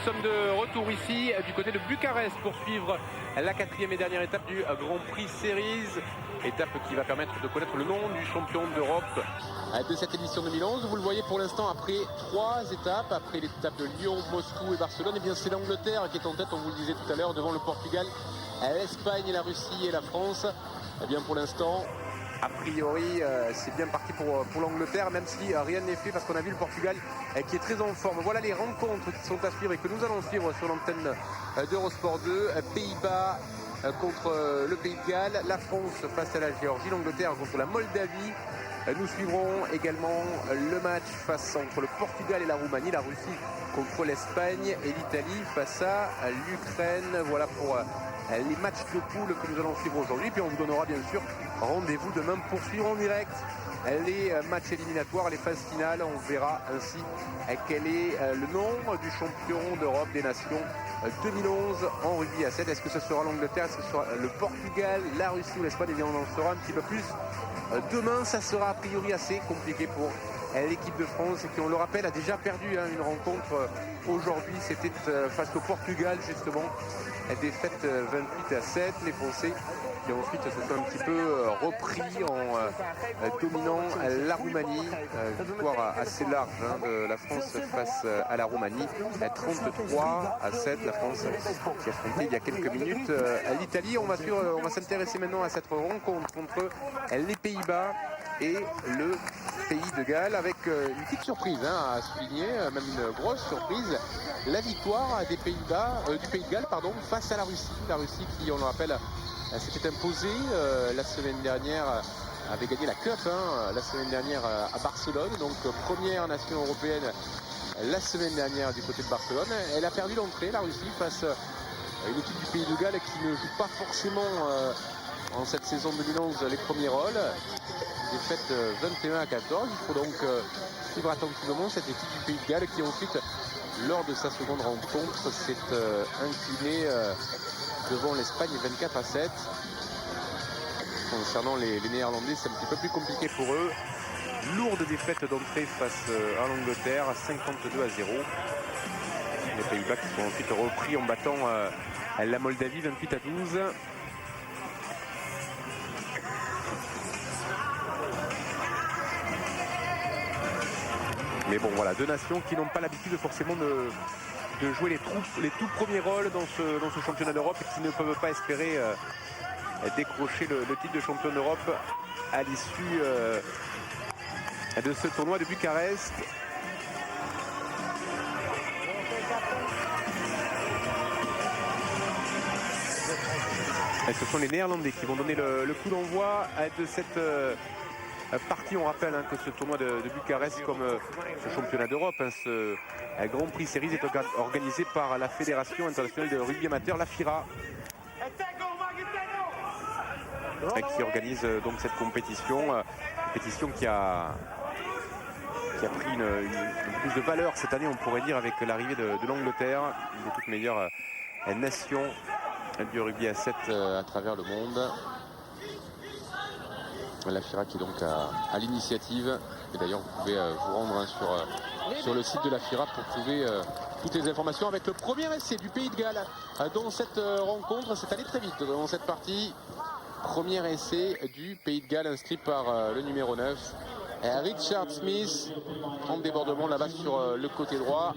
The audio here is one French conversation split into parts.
sommes de retour ici du côté de Bucarest pour suivre la 4e et dernière étape du Grand Prix Series. Étape qui va permettre de connaître le nom du champion d'Europe de cette édition 2011. Vous le voyez pour l'instant après 3 étapes, après l'étape de Lyon, Moscou et Barcelone. Et bien c'est l'Angleterre qui est en tête, on vous le disait tout à l'heure, devant le Portugal, l'Espagne, la Russie et la France. Et bien pour l'instant, a priori, c'est bien parti pour l'Angleterre, même si rien n'est fait parce qu'on a vu le Portugal qui est très en forme. Voilà les rencontres qui sont à suivre et que nous allons suivre sur l'antenne d'Eurosport 2. Pays-Bas contre le Pays de Galles, la France face à la Géorgie, l'Angleterre contre la Moldavie. Nous suivrons également le match entre le Portugal et la Roumanie, la Russie contre l'Espagne et l'Italie face à l'Ukraine. Voilà pour les matchs de poule que nous allons suivre aujourd'hui. Puis on vous donnera bien sûr rendez-vous demain pour suivre en direct les matchs éliminatoires, les phases finales. On verra ainsi quel est le nom du champion d'Europe des Nations 2011 en rugby à 7. Est-ce que ce sera l'Angleterre, est-ce que ce sera le Portugal, la Russie ou l'Espagne? Eh bien on en saura un petit peu plus demain. Ça sera a priori assez compliqué pour l'équipe de France qui, on le rappelle, a déjà perdu une rencontre aujourd'hui. C'était face au Portugal justement, défaite 28-7. Les Français qui ensuite se sont un petit peu repris en dominant la Roumanie. Victoire assez large de la France face à la Roumanie, 33-7. La France qui a affronté il y a quelques minutes l'Italie. On va s'intéresser maintenant à cette rencontre contre les Pays-Bas et le Pays de Galles, avec une petite surprise à souligner, même une grosse surprise, la victoire des Pays-Bas, du Pays de Galles face à la Russie. La Russie qui, on le rappelle, s'était imposée la semaine dernière, avait gagné la Cup la semaine dernière à Barcelone, donc première nation européenne la semaine dernière du côté de Barcelone. Elle a perdu l'entrée, la Russie, face à une équipe du Pays de Galles qui ne joue pas forcément en cette saison 2011 les premiers rôles. Défaite 21-14. Il faut donc suivre attentivement cette équipe du Pays de Galles qui ensuite, lors de sa seconde rencontre, s'est inclinée devant l'Espagne 24-7. Concernant les Néerlandais, c'est un petit peu plus compliqué pour eux. Lourde défaite d'entrée face à l'Angleterre, 52-0. Les Pays-Bas qui sont ensuite repris en battant la Moldavie 28-12. Mais bon voilà, deux nations qui n'ont pas l'habitude forcément de jouer les tout premiers rôles dans ce championnat d'Europe et qui ne peuvent pas espérer décrocher le titre de champion d'Europe à l'issue de ce tournoi de Bucarest. Et ce sont les Néerlandais qui vont donner le coup d'envoi de cette partie. On rappelle que ce tournoi de Bucarest, comme ce championnat d'Europe, ce Grand Prix Series, est organisé par la Fédération internationale de rugby amateur, la FIRA, qui organise donc cette compétition qui a pris une plus de valeur cette année, on pourrait dire, avec l'arrivée de l'Angleterre, une des toutes meilleures nations du rugby à 7 à travers le monde. La FIRA qui est donc à l'initiative, et d'ailleurs vous pouvez vous rendre sur le site de la FIRA pour trouver toutes les informations, avec le premier essai du Pays de Galles dans cette rencontre. C'est allé très vite dans cette partie. Premier essai du Pays de Galles inscrit par le numéro 9, Richard Smith, en débordement là-bas sur le côté droit.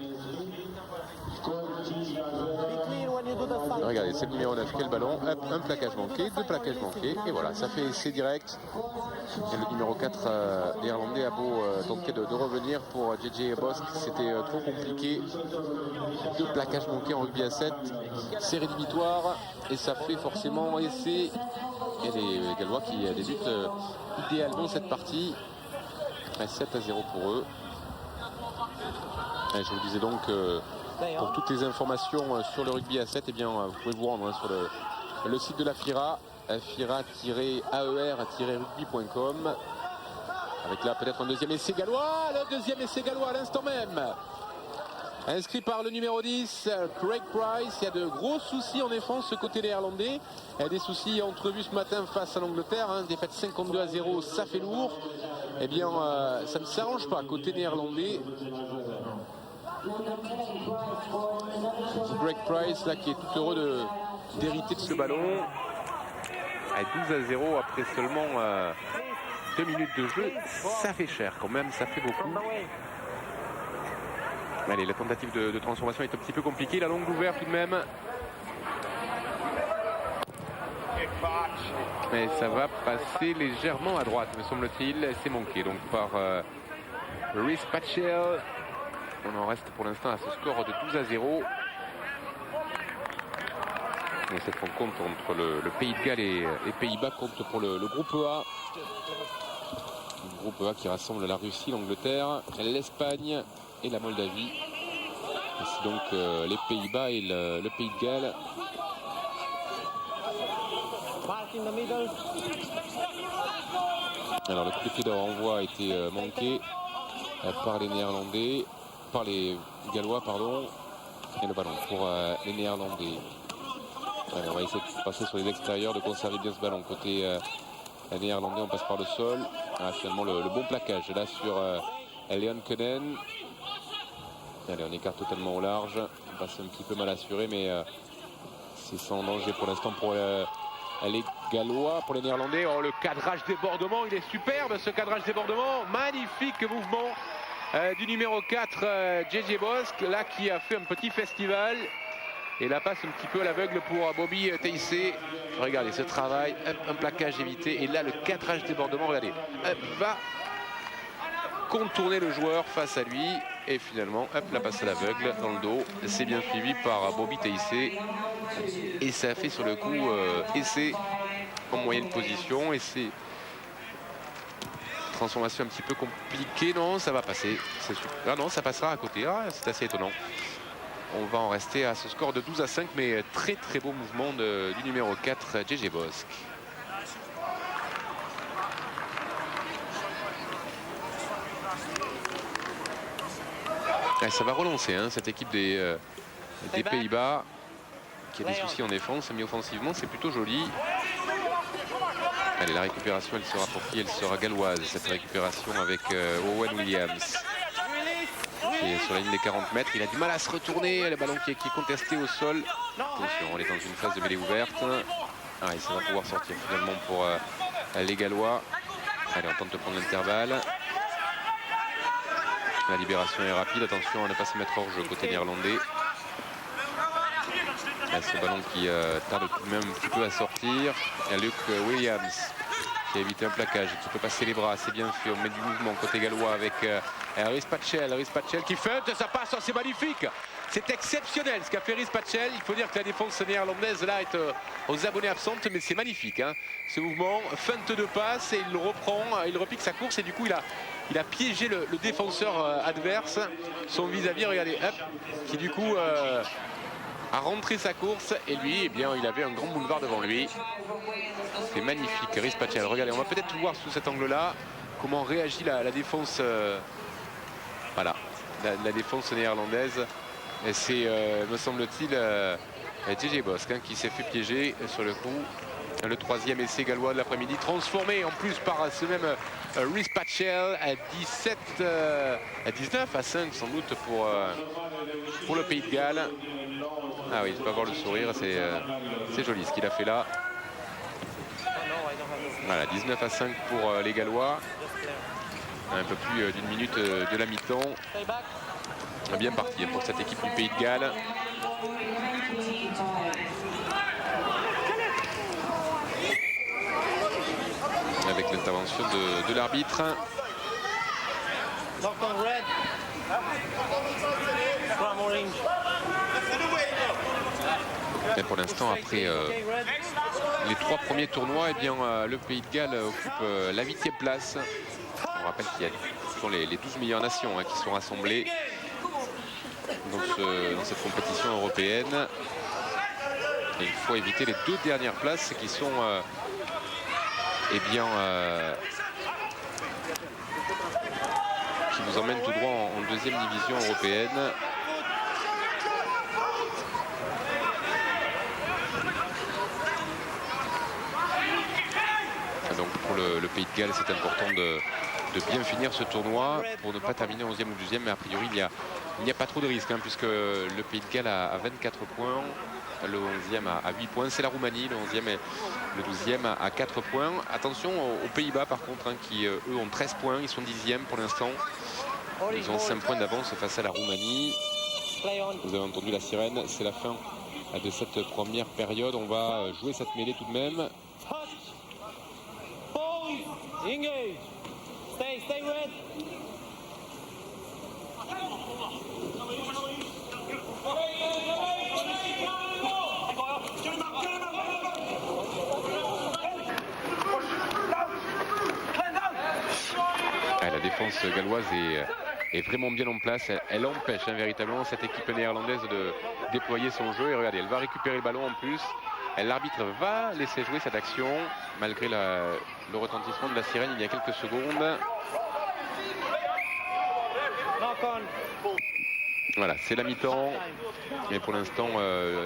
Regardez, c'est le numéro 9, quel ballon, hop, un plaquage manqué, 2 plaquages manqués, et voilà, ça fait essai direct. Et le numéro 4 néerlandais a beau tenter de revenir pour JJ Bosk, c'était trop compliqué. 2 plaquages manqués en rugby à 7, c'est rédhibitoire, et ça fait forcément essai. Et les Gallois qui débutent idéalement cette partie, 7-0 pour eux. Et je vous disais donc pour toutes les informations sur le rugby à 7, eh bien, vous pouvez vous rendre sur le site de la FIRA, fira-aer-rugby.com, avec là peut-être un deuxième essai gallois, le deuxième essai gallois à l'instant même, inscrit par le numéro 10, Craig Price. Il y a de gros soucis en défense côté néerlandais. Il y a des soucis entrevus ce matin face à l'Angleterre, défaite 52-0, ça fait lourd. Eh bien, ça ne s'arrange pas côté néerlandais. Greg Price là qui est tout heureux d'hériter de ce ballon. À 12-0 après seulement 2 minutes de jeu, ça fait cher quand même, ça fait beaucoup. Allez, la tentative de transformation est un petit peu compliquée, la longue ouverte tout de même. Mais ça va passer légèrement à droite, me semble-t-il. C'est manqué donc par Rhys Patchell. On en reste pour l'instant à ce score de 12-0. Et cette rencontre entre le Pays de Galles et les Pays-Bas compte pour le groupe A. Le groupe A qui rassemble la Russie, l'Angleterre, l'Espagne et la Moldavie. Et c'est donc les Pays-Bas et le Pays de Galles. Alors le coup de pied de renvoi a été manqué par les Néerlandais, par les Gallois, pardon, et le ballon pour les Néerlandais. Allez, on va essayer de passer sur les extérieurs, de conserver bien ce ballon. Côté néerlandais, on passe par le sol. Ah, finalement, le bon plaquage là sur Leon Koenen. Allez, on écarte totalement au large. On passe un petit peu mal assuré, mais c'est sans danger pour l'instant pour les Gallois, pour les Néerlandais. Oh, le cadrage débordement, il est superbe ce cadrage débordement. Magnifique mouvement du numéro 4, JJ Bosk, là qui a fait un petit festival. Et la passe un petit peu à l'aveugle pour Bobby Teissé. Regardez ce travail, hop, un plaquage évité. Et là, le cadrage débordement, regardez, hop, va contourner le joueur face à lui. Et finalement, hop, la passe à l'aveugle dans le dos. C'est bien suivi par Bobby Teissé. Et ça fait sur le coup essai en moyenne position. Et c'est transformation un petit peu compliquée. Non, ça va passer. Ah non, ça passera à côté. Ah, c'est assez étonnant. On va en rester à ce score de 12-5, mais très très beau mouvement du numéro 4, JJ Bosk. Et ça va relancer hein, cette équipe des Pays-Bas qui a des soucis en défense, mais offensivement c'est plutôt joli. Allez, la récupération elle sera pour qui? Elle sera galloise, cette récupération avec Owen Williams. Et sur la ligne des 40 mètres, il a du mal à se retourner, le ballon qui est contesté au sol. Attention, on est dans une phase de mêlée ouverte. Ah, et ça va pouvoir sortir finalement pour les Gallois. Allez, on tente de prendre l'intervalle. La libération est rapide, attention à ne pas se mettre hors jeu côté néerlandais. Là, ce ballon qui tarde tout de même un petit peu à sortir. Il y a Luke Williams qui a évité un plaquage, qui peut passer les bras, c'est bien fait. On met du mouvement côté gallois avec Rhys Patchell qui feinte, ça passe, c'est magnifique. C'est exceptionnel ce qu'a fait Rhys Patchell. Il faut dire que la défense néerlandaise là est aux abonnés absentes, mais c'est magnifique hein. Ce mouvement, feinte de passe et il le reprend, il repique sa course et du coup il a piégé le défenseur adverse, son vis-à-vis, regardez, hop, qui du coup a rentré sa course et lui, eh bien, il avait un grand boulevard devant lui. C'est magnifique, Rhys Patchell. Regardez, on va peut-être voir sous cet angle-là comment réagit la défense, voilà, la défense néerlandaise. Et c'est, me semble-t-il, JJ Bosk hein, qui s'est fait piéger sur le coup. Le troisième essai gallois de l'après-midi, transformé en plus par ce même Rhys Patchell à 19-5 sans doute pour le Pays de Galles. Ah oui, je peux pas voir le sourire, c'est joli ce qu'il a fait là. Voilà, 19-5 pour les Gallois. Un peu plus d'une minute de la mi-temps. Bien parti pour cette équipe du Pays de Galles. Avec l'intervention de l'arbitre. Et pour l'instant, après les 3 premiers tournois, eh bien, le Pays de Galles occupe la 8e place. On rappelle qu'il y a ce sont les 12 meilleures nations hein, qui sont rassemblées dans cette compétition européenne. Et il faut éviter les 2 dernières places qui sont eh bien, qui nous emmènent tout droit en 2e division européenne. Donc pour le Pays de Galles, c'est important de bien finir ce tournoi pour ne pas terminer 11e ou 12e. Mais a priori, il y a Il n'y a pas trop de risques, hein, puisque le Pays de Galles a 24 points, le 11e a 8 points, c'est la Roumanie, le 11e et le 12e à 4 points. Attention aux Pays-Bas par contre, hein, qui eux ont 13 points, ils sont 10e pour l'instant. Ils ont 5 points d'avance face à la Roumanie. Vous avez entendu la sirène, c'est la fin de cette première période. On va jouer cette mêlée tout de même. Stay red. La défense galloise est vraiment bien en place. Elle empêche véritablement cette équipe néerlandaise de déployer son jeu. Et regardez, elle va récupérer le ballon en plus. L'arbitre va laisser jouer cette action malgré le retentissement de la sirène il y a quelques secondes. Voilà, c'est la mi-temps. Mais pour l'instant,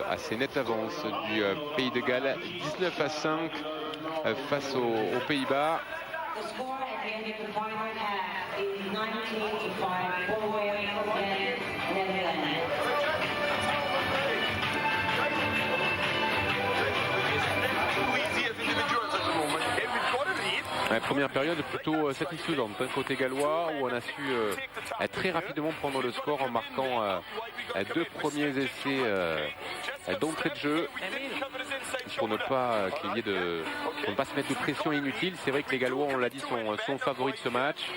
assez nette avance du Pays de Galles. 19-5 face aux Pays-Bas. La première période plutôt satisfaisante, hein, côté gallois, où on a su très rapidement prendre le score en marquant 2 premiers essais d'entrée de jeu pour ne pas pour ne pas se mettre de pression inutile. C'est vrai que les Gallois, on l'a dit, sont favoris de ce match.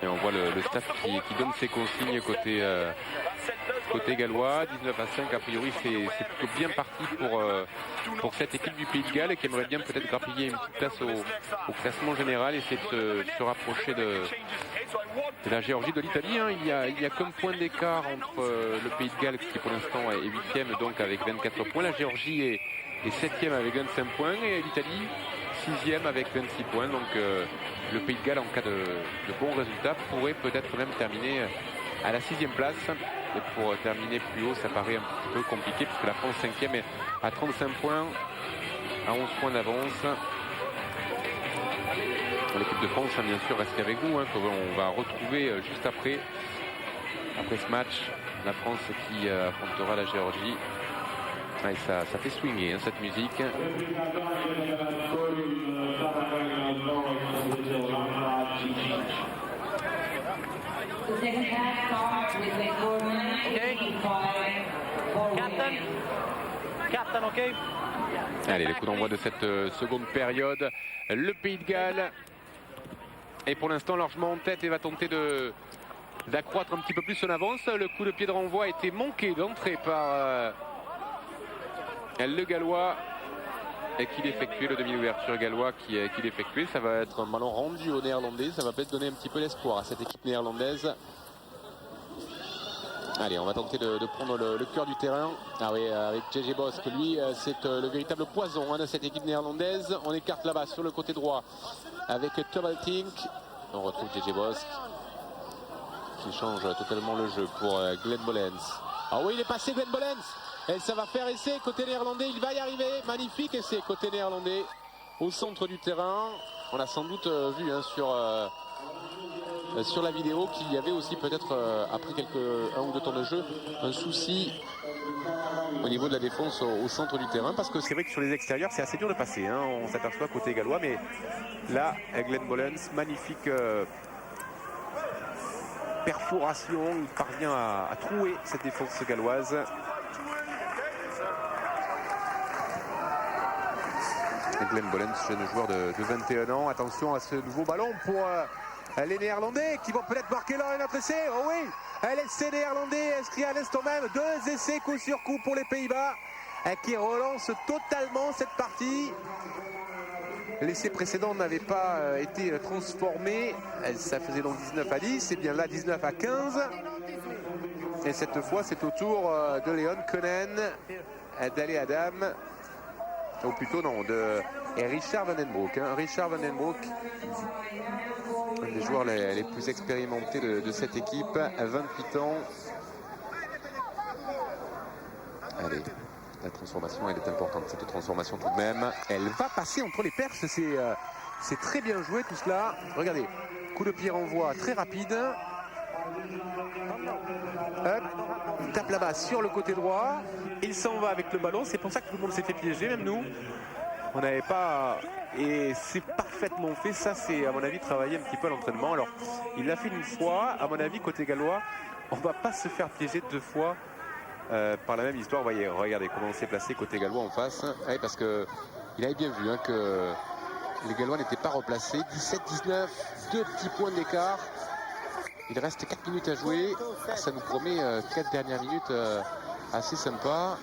Et on voit le staff qui donne ses consignes côté gallois. 19-5, a priori c'est plutôt bien parti pour cette équipe du Pays de Galles qui aimerait bien peut-être grappiller une petite place au classement général et essayer de se rapprocher de la Géorgie, de l'Italie. Hein. Il y a comme point d'écart entre le Pays de Galles qui pour l'instant est 8e donc avec 24 points. La Géorgie est 7e avec 25 points et l'Italie 6e avec 26 points. Donc le Pays de Galles en cas de bons résultats pourrait peut-être même terminer à la 6e place. Et pour terminer plus haut, ça paraît un petit peu compliqué puisque la France 5e est à 35 points, à 11 points d'avance. L'équipe de France, hein, bien sûr, reste avec nous, hein, qu'on va retrouver juste après ce match. La France qui affrontera la Géorgie. Ah, et ça fait swinger, hein, cette musique. Captain, ok. Allez, le coup d'envoi de cette seconde période. Le Pays de Galles est pour l'instant largement en tête et va tenter d'accroître un petit peu plus son avance. Le coup de pied de renvoi a été manqué d'entrée par le Gallois et qu'il effectuait, le demi-ouverture gallois qui l'effectuait. Ça va être un ballon rendu aux Néerlandais. Ça va peut-être donner un petit peu l'espoir à cette équipe néerlandaise. Allez, on va tenter de prendre le cœur du terrain. Ah oui, avec JJ Bosk, lui, c'est le véritable poison, hein, de cette équipe néerlandaise. On écarte là-bas sur le côté droit avec Tubal-Tink. On retrouve JJ Bosk qui change totalement le jeu pour Glenn Mollens. Ah oui, il est passé Glenn Mollens. Et ça va faire essai côté néerlandais. Il va y arriver. Magnifique essai côté néerlandais au centre du terrain. On a sans doute vu, hein, sur la vidéo qu'il y avait aussi peut-être après un ou deux temps de jeu un souci au niveau de la défense au centre du terrain, parce que c'est vrai que sur les extérieurs c'est assez dur de passer, hein. On s'aperçoit côté gallois, mais là Glenn Mollens, magnifique perforation, il parvient à trouer cette défense galloise. Glenn Mollens, jeune joueur de 21 ans. Attention à ce nouveau ballon pour les Néerlandais qui vont peut-être marquer leur autre essai. Oh oui, l'essai néerlandais inscrit à l'instant même. 2 essais coup sur coup pour les Pays-Bas qui relancent totalement cette partie. L'essai précédent n'avait pas été transformé. Ça faisait donc 19-10. C'est bien là 19-15. Et cette fois, c'est au tour de Leon Koenen d'aller Adam. Ou plutôt non, de Richard Van den Broek. Hein. Richard Van den Broek, un des joueurs les plus expérimentés de cette équipe, à 28 ans. Allez, la transformation, elle est importante, cette transformation tout de même. Elle va passer entre les perches, C'est très bien joué tout cela. Regardez, coup de pied renvoi très rapide. Hop, il tape là-bas sur le côté droit. Il s'en va avec le ballon. C'est pour ça que tout le monde s'est fait piéger, même nous. On n'avait pas... Et c'est parfaitement fait. Ça, c'est à mon avis travailler un petit peu à l'entraînement. Alors, il l'a fait une fois. À mon avis, côté gallois, on ne va pas se faire piéger 2 fois par la même histoire. Vous voyez, regardez comment on s'est placé côté gallois en face. Ouais, parce que il avait bien vu que les gallois n'étaient pas replacés. 17-19, 2 petits points d'écart. Il reste 4 minutes à jouer. Ça nous promet 4 dernières minutes assez sympas.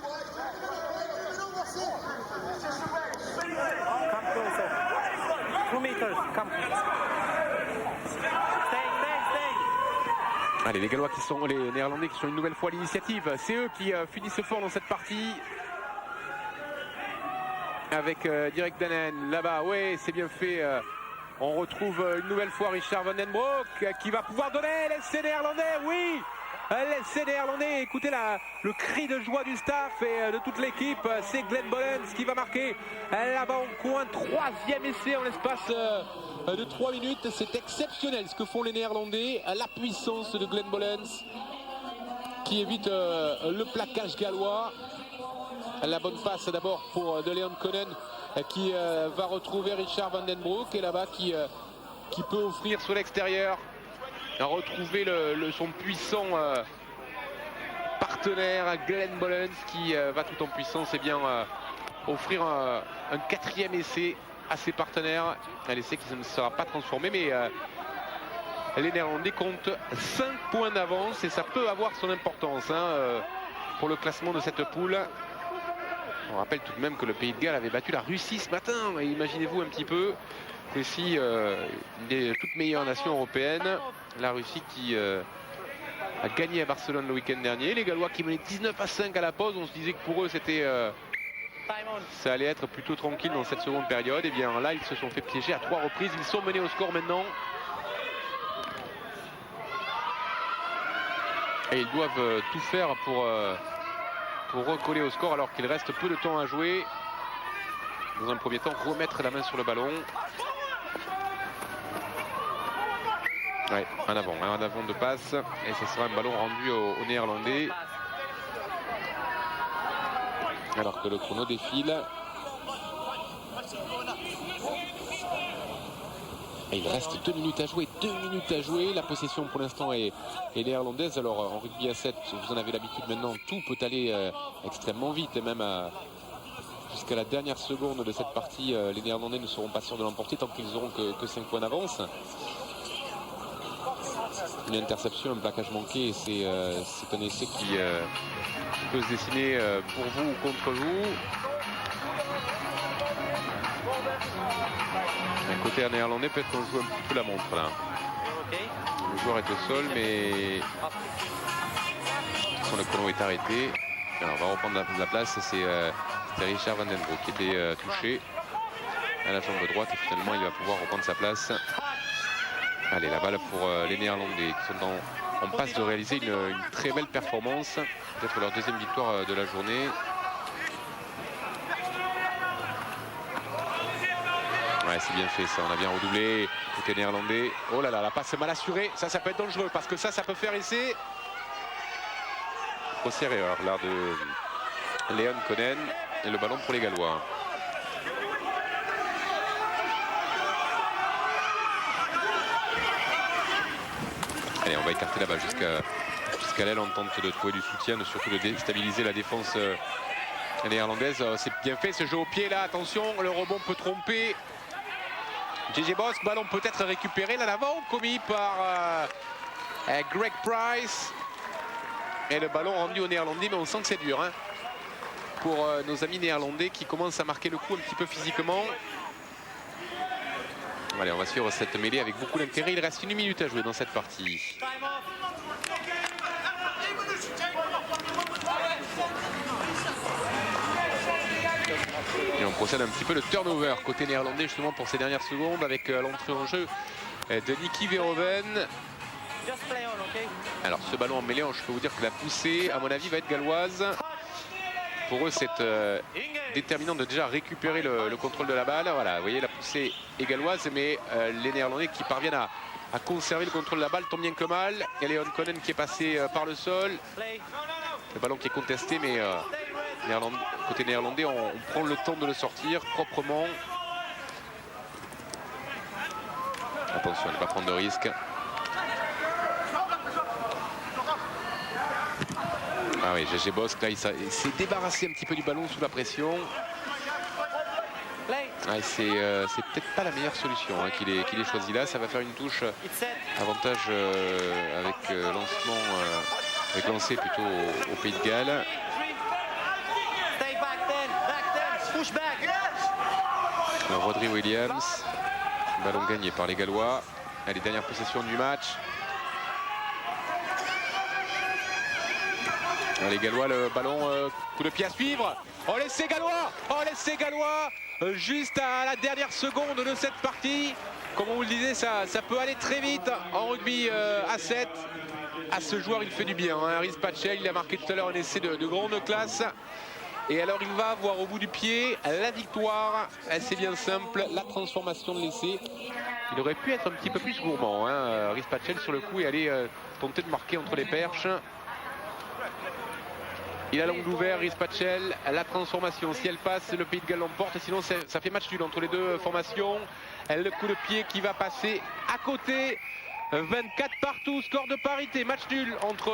Allez, les Gallois qui sont, les Néerlandais qui sont une nouvelle fois à l'initiative. C'est eux qui finissent fort dans cette partie. Avec Dirk Danen là-bas, ouais, c'est bien fait. On retrouve une nouvelle fois Richard Van Den Broek qui va pouvoir donner l'essai néerlandais, oui. L'essai néerlandais, écoutez le cri de joie du staff et de toute l'équipe. C'est Glenn Bollens qui va marquer là-bas en coin. 3e essai en l'espace de 3 minutes. C'est exceptionnel ce que font les Néerlandais. La puissance de Glenn Bollens qui évite le plaquage gallois. La bonne passe d'abord pour de Leon Konen qui va retrouver Richard Van Den Broek et là-bas qui peut offrir sur l'extérieur, retrouver son puissant partenaire Glenn Bollens qui va tout en puissance et bien offrir un 4e essai à ses partenaires. Un essai qui ne sera pas transformé, mais les Néerlandais comptent 5 points d'avance et ça peut avoir son importance pour le classement de cette poule. On rappelle tout de même que le Pays de Galles avait battu la Russie ce matin. Imaginez-vous un petit peu que si les toutes meilleures nations européennes, la Russie qui a gagné à Barcelone le week-end dernier, les Gallois qui menaient 19-5 à la pause, on se disait que pour eux c'était ça allait être plutôt tranquille dans cette seconde période. Et bien là ils se sont fait piéger à 3 reprises. Ils sont menés au score maintenant. Et ils doivent tout faire pour recoller au score alors qu'il reste peu de temps à jouer. Dans un premier temps, remettre la main sur le ballon. Ouais, en avant de passe. Et ce sera un ballon rendu aux Néerlandais. Alors que le chrono défile. Et il reste 2 minutes à jouer, 2 minutes à jouer. La possession pour l'instant est néerlandaise. Alors en rugby à 7, vous en avez l'habitude maintenant, tout peut aller extrêmement vite. Et même jusqu'à la dernière seconde de cette partie, les Néerlandais ne seront pas sûrs de l'emporter tant qu'ils n'auront que 5 points d'avance. Une interception, un plaquage manqué, c'est un essai qui peut se dessiner pour vous ou contre vous. Un côté néerlandais, peut-être qu'on joue un petit peu la montre là. Le joueur est au sol, mais le chrono est arrêté. Alors on va reprendre la place. C'est Richard Van Den Broek qui était touché à la jambe droite et finalement il va pouvoir reprendre sa place. Allez, la balle pour les Néerlandais qui sont en passe de réaliser une très belle performance. Peut-être leur 2e victoire de la journée. Ouais, c'est bien fait ça, on a bien redoublé côté néerlandais. Oh là là, la passe est mal assurée, ça peut être dangereux parce que ça peut faire essai. Grosse erreur là de Leon Konen et le ballon pour les Gallois. Allez, on va écarter la balle jusqu'à l'aile en tente de trouver du soutien, de surtout de déstabiliser la défense néerlandaise. C'est bien fait ce jeu au pied là, attention, le rebond peut tromper. JJ Bosk, ballon peut-être récupéré là l'avant, commis par Greg Price. Et le ballon rendu aux Néerlandais, mais on sent que c'est dur pour nos amis néerlandais qui commencent à marquer le coup un petit peu physiquement. Allez, on va suivre cette mêlée avec beaucoup d'intérêt. Il reste 1 minute à jouer dans cette partie. Et on procède un petit peu de turnover côté néerlandais justement pour ces dernières secondes avec l'entrée en jeu de Nicky Verhoeven. Alors ce ballon en mêlée, je peux vous dire que la poussée à mon avis va être galloise pour eux, c'est déterminant de déjà récupérer le contrôle de la balle. Voilà, vous voyez la poussée est galloise, mais les Néerlandais qui parviennent à conserver le contrôle de la balle, tant bien que mal. Il y a Leon Konen qui est passé par le sol. Le ballon qui est contesté, mais côté néerlandais, on prend le temps de le sortir proprement. Attention à ne pas prendre de risques. Ah oui, GG Bosk, là, il s'est débarrassé un petit peu du ballon sous la pression. Ah, c'est peut-être pas la meilleure solution hein, qu'il ait choisi là. Ça va faire une touche avantage avec lancé plutôt au Pays de Galles. Alors, Rodri Williams, ballon gagné par les Gallois. Allez, dernière possession du match. Les Gallois, le ballon, coup de pied à suivre. Oh, l'essai gallois! Oh, l'essai gallois! Juste à la dernière seconde de cette partie. Comme on vous le disait, ça peut aller très vite en rugby à 7. À ce joueur, il fait du bien. Hein. Rhys Patchell, il a marqué tout à l'heure un essai de grande classe. Et alors, il va avoir au bout du pied la victoire. C'est bien simple, la transformation de l'essai. Il aurait pu être un petit peu plus gourmand. Hein. Rhys Patchell sur le coup et aller tenter de marquer entre les perches. Il a l'angle ouvert, Rhys Patchell, la transformation, si elle passe, le Pays de Galles l'emporte, sinon ça fait match nul entre les deux formations. Le coup de pied qui va passer à côté, 24 partout, score de parité, match nul entre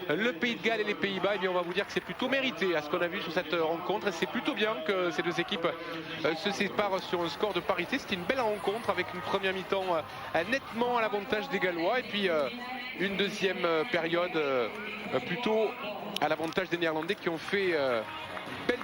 le Pays de Galles et les Pays-Bas. Et bien on va vous dire que c'est plutôt mérité à ce qu'on a vu sur cette rencontre, et c'est plutôt bien que ces deux équipes se séparent sur un score de parité. C'était une belle rencontre avec une première mi-temps nettement à l'avantage des Gallois, et puis une deuxième période plutôt à l'avantage des Néerlandais qui ont fait une belle